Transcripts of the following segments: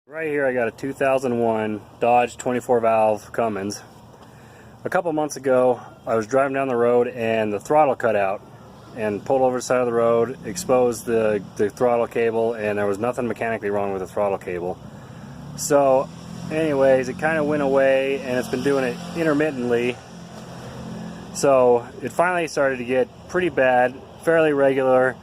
Right here I got a 2001 Dodge 24 valve Cummins. A couple months ago I was driving down the road and the throttle cut out and pulled over the side of the road, exposed the throttle cable, and there was nothing mechanically wrong with the throttle cable. So anyways, it kind of went away and it's been doing it intermittently. So it finally started to get pretty bad, fairly regular.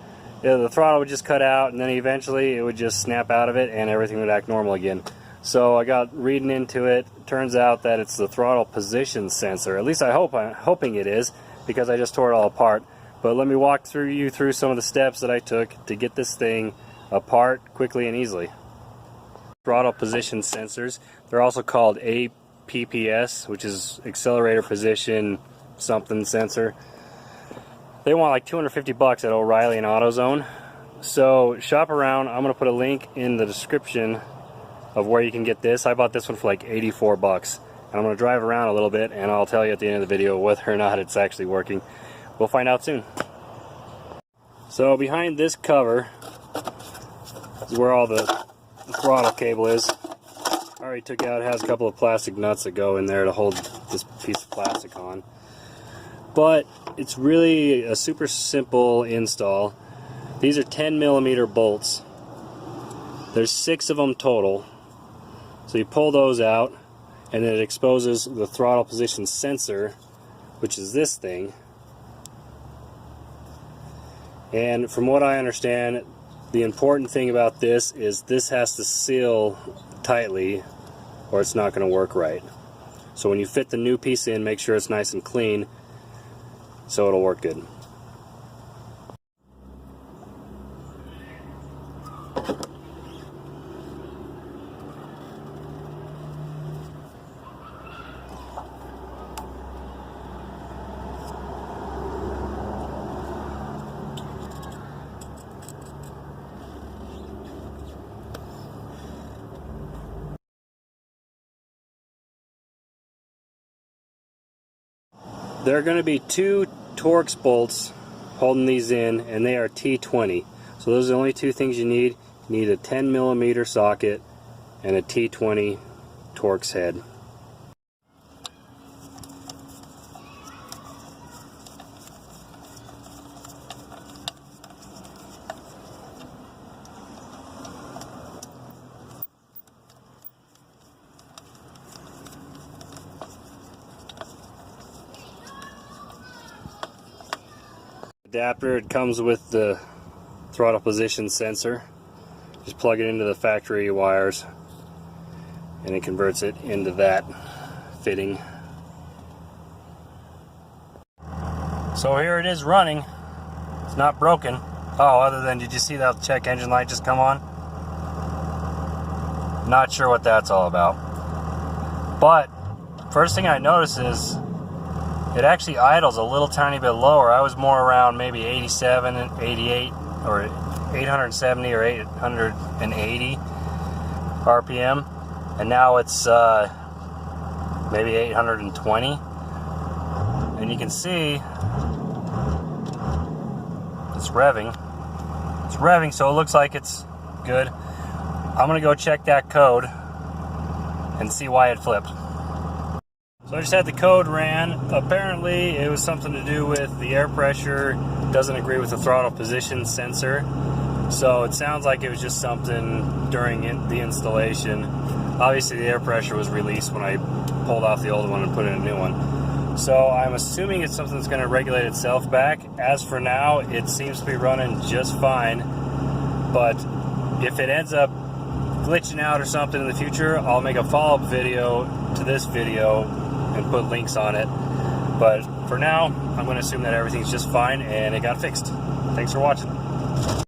The throttle would just cut out and then eventually it would just snap out of it and everything would act normal again. So I got reading into it. Turns out that it's the throttle position sensor. At least I'm hoping it is, because I just tore it all apart. But let me walk you through some of the steps that I took to get this thing apart quickly and easily. Throttle position sensors. They're also called TPS, which is accelerator position something sensor. They want like $250 at O'Reilly and AutoZone. So shop around. I'm going to put a link in the description of where you can get this. I bought this one for like $84. And I'm going to drive around a little bit and I'll tell you at the end of the video whether or not it's actually working. We'll find out soon. So behind this cover is where all the throttle cable is. I already took out. It has a couple of plastic nuts that go in there to hold this piece of plastic on. But it's really a super simple install. These are 10mm bolts. There's 6 of them total. So you pull those out and then it exposes the throttle position sensor, which is this thing. And from what I understand, the important thing about this is this has to seal tightly or it's not going to work right. So when you fit the new piece in, make sure it's nice and clean so it'll work good. There are going to be 2 Torx bolts holding these in, and they are T20. So those are the only 2 things you need. You need a 10mm socket and a T20 Torx head. Adapter, it comes with the throttle position sensor. Just plug it into the factory wires and it converts it into that fitting. So here it is running. It's not broken. Oh, other than, did you see that check engine light just come on? Not sure what that's all about. But first thing I noticed is it actually idles a little tiny bit lower. I was more around maybe 87 and 88 or 870 or 880 RPM, and now it's maybe 820. And you can see it's revving. It's revving, so it looks like it's good. I'm gonna go check that code and see why it flipped. So I just had the code ran. Apparently it was something to do with the air pressure doesn't agree with the throttle position sensor. So it sounds like it was just something during the installation. Obviously the air pressure was released when I pulled off the old one and put in a new one. So I'm assuming it's something that's going to regulate itself back. As for now, it seems to be running just fine. But if it ends up glitching out or something in the future, I'll make a follow-up video to this video and put links on it. But for now, I'm going to assume that everything's just fine and it got fixed. Thanks for watching.